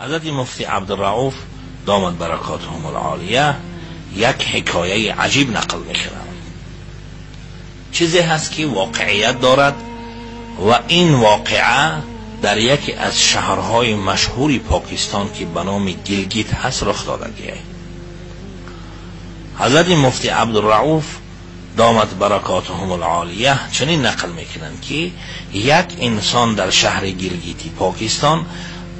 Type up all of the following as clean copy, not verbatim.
حضرت مفتی عبدالرؤوف دامت برکاتهم العالیه یک حکایه عجیب نقل میکنند. چیزی هست که واقعیت دارد و این واقعه در یکی از شهرهای مشهوری پاکستان که به نام گیلگیت هست رخ دادگیه. حضرت مفتی عبدالرؤوف دامت برکاتهم العالیه چنین نقل میکنند که یک انسان در شهر گیلگیتی پاکستان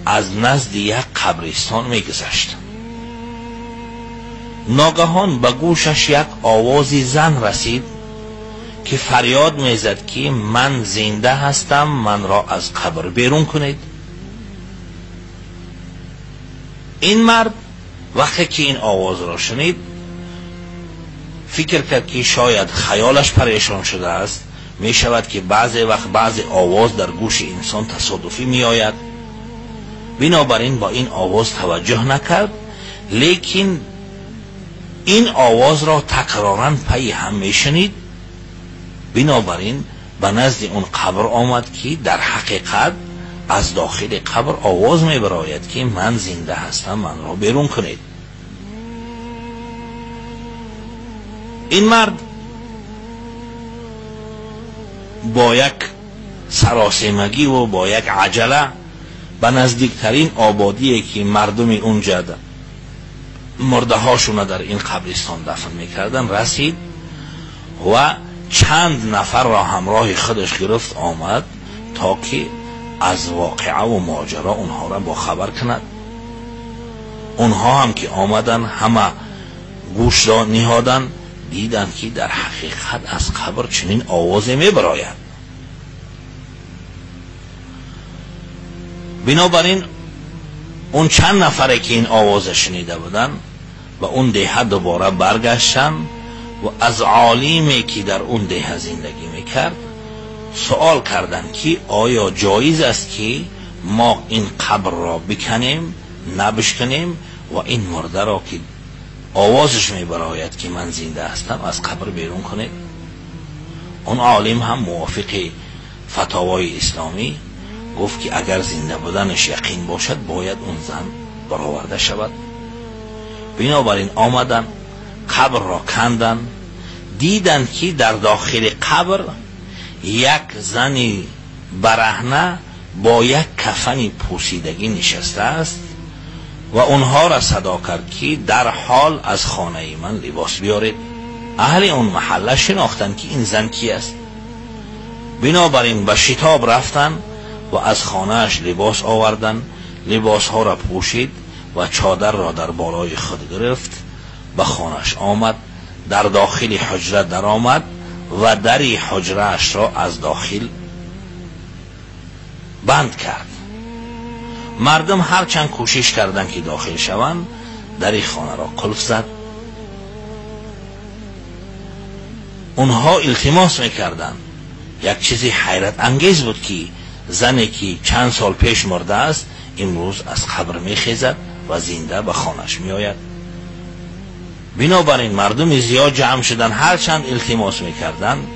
از نزد یک قبرستان میگذشت. ناگهان به گوشش یک آوازی زن رسید که فریاد میزد که من زنده هستم، من را از قبر بیرون کنید. این مرد وقتی که این آواز را شنید فکر کرد که شاید خیالش پریشان شده است. می شود که بعضی وقت بعضی آواز در گوش انسان تصادفی می آید. بنابراین با این آواز توجه نکرد، لیکن این آواز را تکراراً پی هم می شنید. بنابراین به نزد اون قبر آمد که در حقیقت از داخل قبر آواز می براید که من زنده هستم، من را بیرون کنید. این مرد با یک سراسیمگی و با یک عجله به نزدیکترین آبادی که مردم اونجا مرده هاشون در این قبرستان دفن میکردن رسید و چند نفر را همراه خودش گرفت آمد تا که از واقعه و ماجرا اونها را با خبر کند. اونها هم که آمدن همه گوش را نهادن، دیدن که در حقیقت از قبر چنین آوازی می براید. بنابراین اون چند نفره که این آواز شنیده بودن و اون دیه دوباره برگشتن و از عالمی که در اون دیه زندگی میکرد سوال کردن که آیا جایز است که ما این قبر را بکنیم نبشکنیم و این مرده را که آوازش میبراید که من زنده هستم از قبر بیرون کنید؟ اون عالم هم موافق فتاوای اسلامی گفت که اگر زنده بودنش یقین باشد باید اون زن برآورده شود. بنابراین آمدن قبر را کندن، دیدن که در داخل قبر یک زنی برهنه با یک کفن پوسیدگی نشسته است و اونها را صدا کرد که در حال از خانه من لباس بیارید. اهل اون محله شناختن که این زن کی است. بنابراین به شتاب رفتن و از خانهش لباس آوردن، لباس ها را پوشید و چادر را در بالای خود گرفت، به خانهش آمد، در داخل حجره در آمد و دری حجره اش را از داخل بند کرد. مردم هرچند کوشش کردند که داخل شوند، در خانه را قلف زد. اونها التماس میکردند. یک چیزی حیرت انگیز بود که زنی که چند سال پیش مرده است امروز از قبر میخیزد و زنده به خانهش میآید. بنابراین مردم زیاد جمع شدن، هرچند التماس میکردند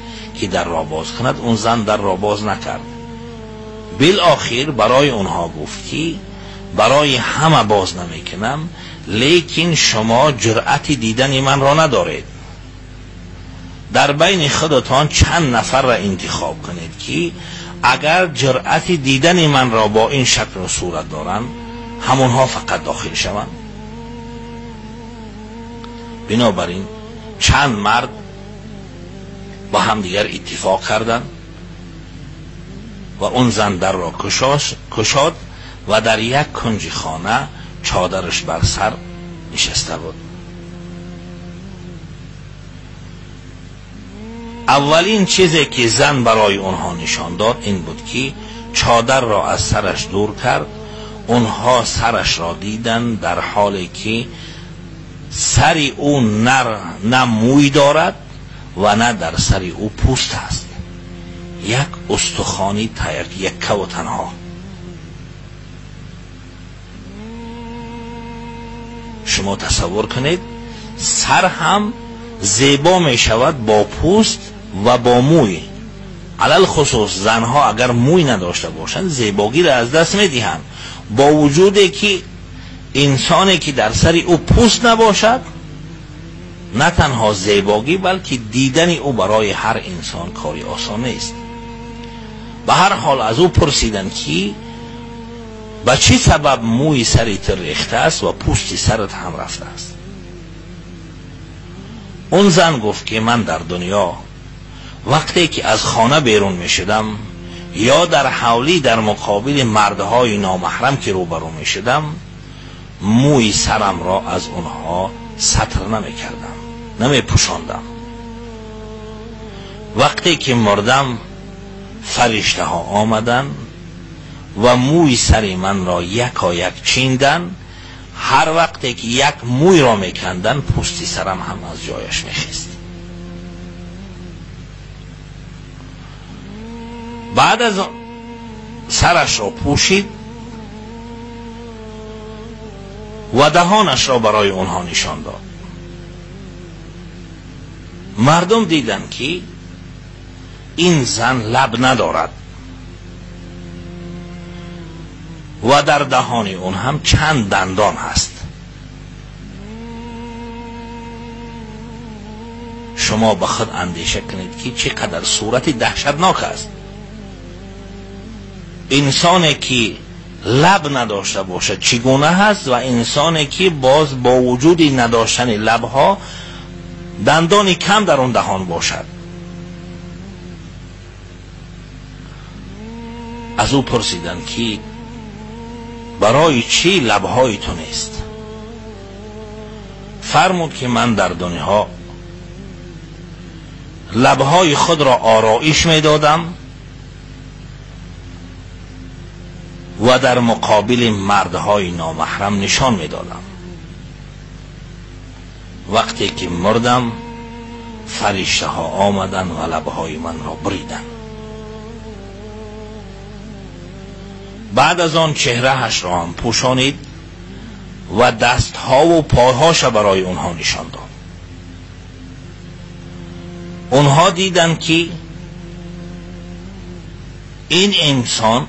که در را باز کند، اون زن در را باز نکرد. بالاخیر برای اونها گفت که برای همه باز نمیکنم، لیکن شما جرأت دیدن من را ندارید. در بین خودتان چند نفر را انتخاب کنید که اگر جرأت دیدن من را با این شکل و صورت دارند همونها فقط داخل شوند. بنابراین چند مرد با هم دیگر اتفاق کردند و اون زن در را کشاد و در یک کنج خانه چادرش بر سر نشسته بود. اولین چیزی که زن برای اونها نشان داد این بود که چادر را از سرش دور کرد. اونها سرش را دیدن در حالی که سر او نه موی دارد و نه در سر او پوست است، یک استخوانی یکه و تنها. شما تصور کنید سر هم زیبا می شود با پوست و با موی. علل خصوص زنها اگر موی نداشته باشند زیباگی را از دست می دهند. با وجودی که انسانی که در سر او پوست نباشد نه تنها زیبایی بلکه دیدن او برای هر انسان کاری آسان نیست. به هر حال از او پرسیدن که به چه سبب موی سرت ریخته است و پوست سرت هم رفته است. اون زن گفت که من در دنیا وقتی که از خانه بیرون می شدم یا در حولی در مقابل مردهای نامحرم که روبرو می شدم موی سرم را از اونها ستر نمی کردم، نمی پوشاندم. وقتی که مردم فرشته ها آمدن و موی سر من را یکایک چیندن. هر وقتی که یک موی را میکندن پوستی سرم هم از جایش میخیست. بعد از سرش را پوشید و دهانش را برای اونها نشان داد. مردم دیدن که این زن لب ندارد و در دهان اون هم چند دندان هست. شما به خود اندیشه کنید که چقدر صورت دهشتناک است. انسانی که لب نداشته باشد چگونه هست و انسانی که باز با وجود نداشتن لبها دندانی کم در اون دهان باشد. از او پرسیدن که برای چی لبهای تو نیست؟ فرمود که من در دنیا لبهای خود را آرایش می دادم و در مقابل مردهای نامحرم نشان می دادم. وقتی که مردم فرشته ها آمدن و لبهای من را بریدن. بعد از آن چهرهش را هم پوشانید و دستها و پاهاش برای اونها نشان داد. اونها دیدن که این انسان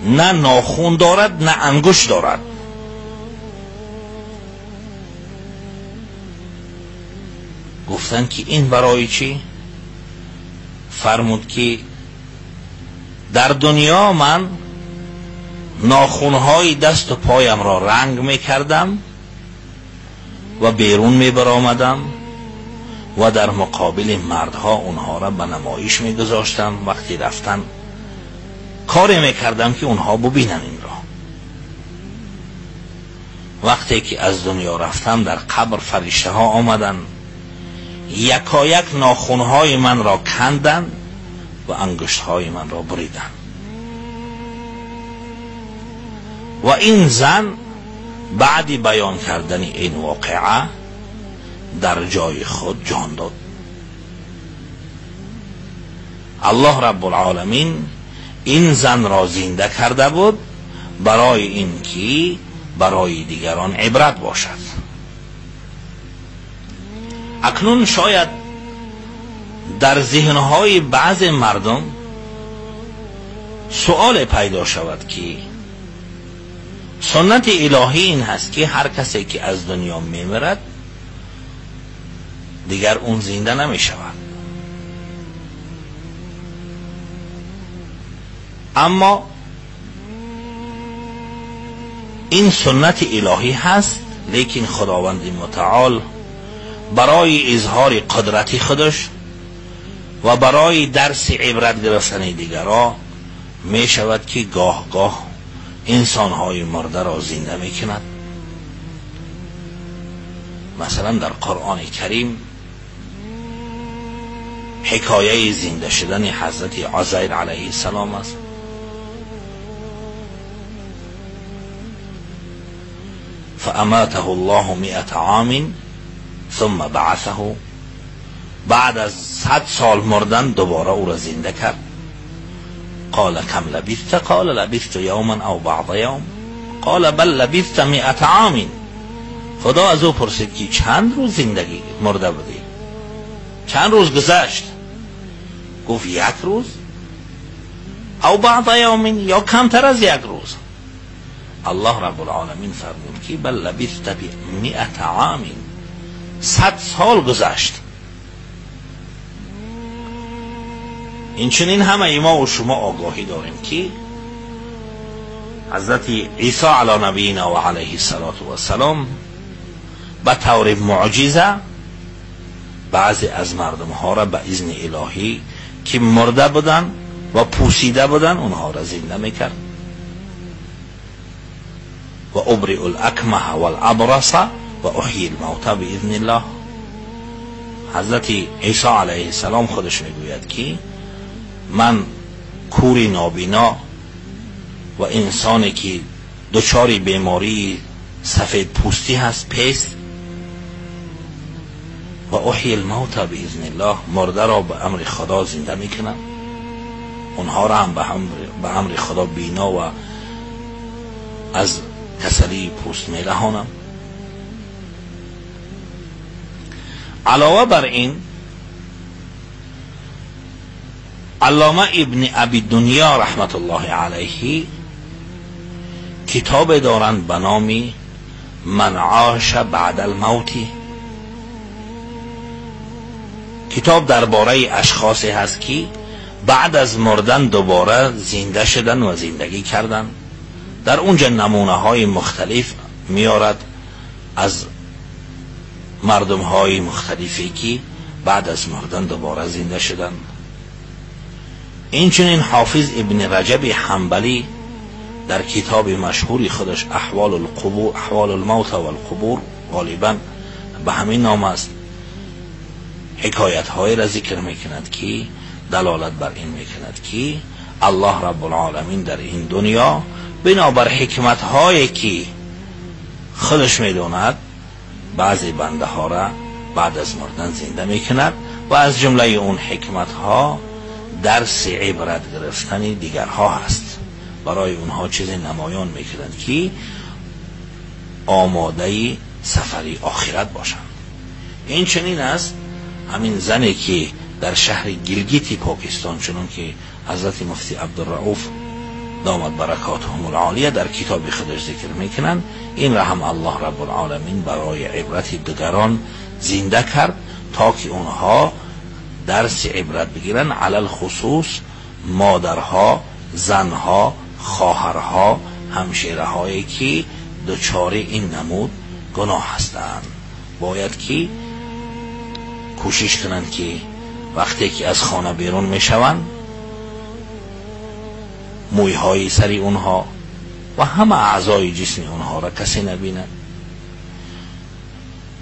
نه ناخون دارد نه انگشت دارد. گفتن که این برای چی؟ فرمود که در دنیا من ناخونهای دست و پایم را رنگ می کردم و بیرون می برآمدم و در مقابل مردها اونها را به نمایش می گذاشتم. وقتی رفتن کاری می کردم که اونها ببینن این را. وقتی که از دنیا رفتم در قبر فرشته ها آمدن یکایک ناخونهای من را کندن و انگشتهای من را بریدن. و این زن بعد بیان کردن این واقعه در جای خود جان داد. الله رب العالمین این زن را زنده کرده بود برای این که برای دیگران عبرت باشد. اکنون شاید در ذهنهای بعض مردم سؤال پیدا شود که سنت الهی این هست که هر کسی که از دنیا میمیرد دیگر اون زنده نمی شود. اما این سنت الهی هست، لیکن خداوند متعال برای اظهار قدرت خودش و برای درس عبرت گرفتن دیگران می شود که گاه گاه انسانهای مرده را زنده می کند. مثلا در قرآن کریم حکایه زنده شدن حضرت عزیر علیه السلام است. فاماته الله 100 عام ثم بعثه. بعد از 100 سال مردن دوباره او را زنده کرد. قال کم لبثت؟ قال لبثت یوما او بعض یوم. قال بل لبثت 100 عام. خدا از او پرسید که چند روز زندگی مرده بودی؟ چند روز گذشت؟ گفت 1 روز او بعض یوم، یا کمتر از 1 روز. الله رب العالمین فرمود که بل لبثت 100 عام، 100 سال گذشت. این چنین همه ما و شما آگاهی داریم که حضرت عیسی علی نبینا و علیه السلام به طور معجزه بعضی از مردم ها را به اذن الهی که مرده بودن و پوسیده بودن اونها را زنده میکرد. و ابرئ الاکمه والابرص و احیی الموتى باذن الله. حضرت عیسی علیه السلام خودش میگوید که من کوری نابینا و انسانی که دچار بیماری سفید پوستی هست پیست و احیی الموتى باذن الله، مرده را به امر خدا زنده میکنم، اونها را هم به امر خدا بینا و از کسلی پوست میرهانم. علاوه بر این علامه ابن ابی دنیا رحمت الله علیه کتاب دارند به نام من عاش بعد الموت. کتاب درباره اشخاصی هست که بعد از مردن دوباره زنده شدن و زندگی کردن. در اونجا نمونه های مختلف میارد از مردم های مختلفی که بعد از مردن دوباره زنده شدن. اینچنین حافظ ابن رجب حنبلی در کتاب مشهوری خودش احوال الموت و القبور، غالبا به همین نام است، حکایت های را ذکر میکند که دلالت بر این میکند که الله رب العالمین در این دنیا بنابر حکمت هایی که خودش میدوند بعضی بنده ها را بعد از مردن زنده میکند و از جمله اون حکمت ها درس عبرت گرفتن دیگرها هست. برای اونها چیزی نمایان میکند که آماده سفری آخرت باشند. این چنین است همین زنی که در شهر گیلگیت پاکستان، چنون که حضرت مفتی عبدالرؤوف دامت برکاتهم العالیه در کتاب خودش ذکر میکنند، این را هم الله رب العالمین برای عبرت دیگران زنده کرد تا که اونها درس عبرت بگیرن، علل خصوص مادرها، زنها، خواهرها، همشیره هایی که دچار این نمود گناه هستند. باید که کوشش کنند که وقتی که از خانه بیرون میشوند مویهای سری اونها و همه اعضای جسم اونها را کسی نبیند.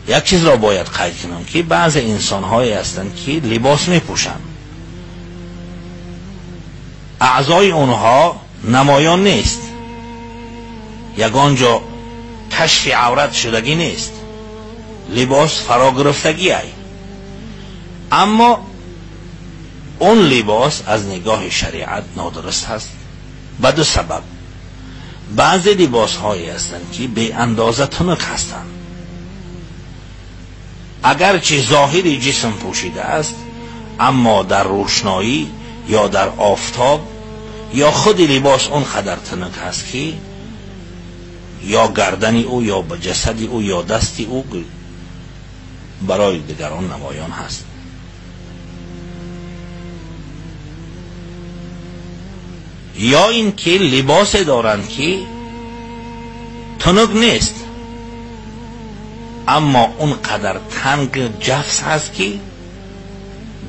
یک چیز را باید قید کنم که بعض انسان هایی هستند که لباس میپوشند، اعضای اونها نمایان نیست، یگانجا کشف عورت شدگی نیست، لباس فرا گرفتگی ای، اما اون لباس از نگاه شریعت نادرست هست. به دو سبب. بعضی لباس هایی هستند که به اندازه تنک هستند، اگرچه ظاهری جسم پوشیده است اما در روشنایی یا در آفتاب یا خود لباس اون قدر تنک هست که یا گردن او یا به جسد او یا دست او برای دیگران نمایان هست. یا این که لباس دارند که تنک نیست اما اون قدر تنگ جفس هست که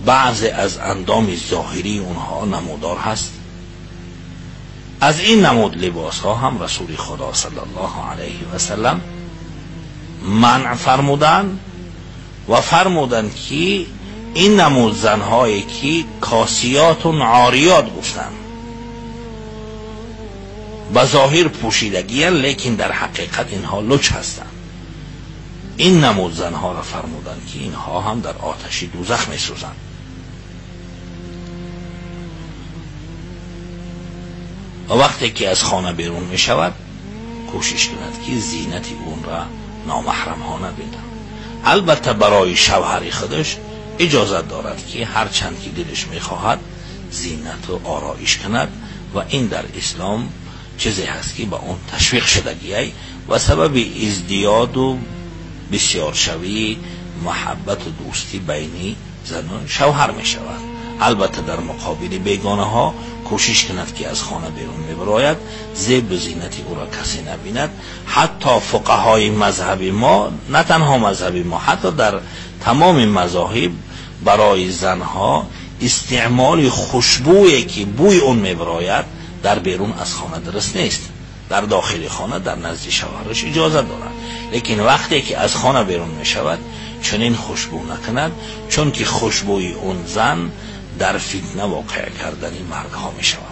بعضی از اندام ظاهری اونها نمودار هست. از این نمود لباس ها هم رسول خدا صلی الله علیه و سلم منع فرمودن و فرمودن که این نمود زنهایی که کاسیات و عاریات گفتن، به ظاهر پوشیدگی لیکن در حقیقت اینها لچ هستند، این نمود زنها را فرمودن که اینها هم در آتش دوزخ می سوزند. و وقتی که از خانه بیرون می شود کوشش کند که زینت اون را نامحرم ها نبیند. البته برای شوهر خودش اجازت دارد که هر چند که دلش می خواهد زینت و آرایش کند و این در اسلام چیزی هست که با اون تشویق شدگی و سبب ازدیاد و بسیار شوی محبت و دوستی بینی زن و شوهر می شود. البته در مقابل بیگانه ها کوشش کند که از خانه بیرون میبراید، زیب و زینتی او را کسی نبیند. حتی فقهای مذهب ما، نه تنها مذهب ما، حتی در تمام مذاهب برای زنها استعمال خوشبویی که بوی اون میبراید در بیرون از خانه درست نیست. در داخل خانه در نزد شوهرش اجازه دارد، لیکن وقتی که از خانه بیرون می شود چنین خوشبو نکند، چون که خوشبوی اون زن در فتنه واقع کردن این مرد ها می شود.